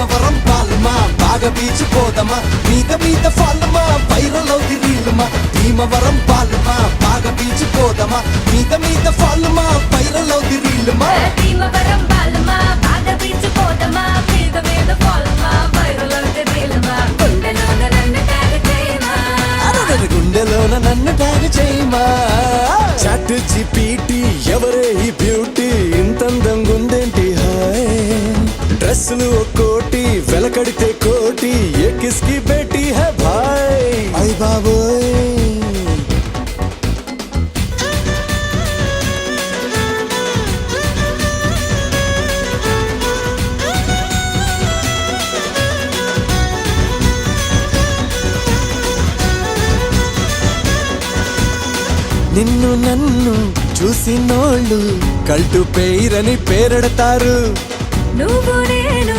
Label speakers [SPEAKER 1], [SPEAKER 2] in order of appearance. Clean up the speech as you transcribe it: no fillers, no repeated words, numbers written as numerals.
[SPEAKER 1] భీమవరం పాలమా బాగా బీచ్ పోదమా మీద మీద ఫాలమా వైరల్ అవుది రీలుమా భీమవరం పాలమా బాగా బీచ్ పోదమా మీద మీద ఫాలమా వైరల్ అవుది రీలుమా
[SPEAKER 2] భీమవరం పాలమా బాగా బీచ్ పోదమా మీద మీద ఫాలమా వైరల్ అవుది రీలుమా గుండెలోన నన్ను ట్యాగ్ చేయమా
[SPEAKER 1] చాట్ జీపీటీ ఎవరే ఈ బ్యూటీ ఇంతందంగా ఉందేంటి హాయ్ డ్రెస్సులు ఒక్కోటి వెలకడితే కోటి ఏ కిస్కి బేటీ హై భాయ్ అయ్ బాబోయ్ నిన్ను నన్ను చూసినోళ్ళు కల్టు పేరని పేరెడతారు
[SPEAKER 2] నువ్వు నేను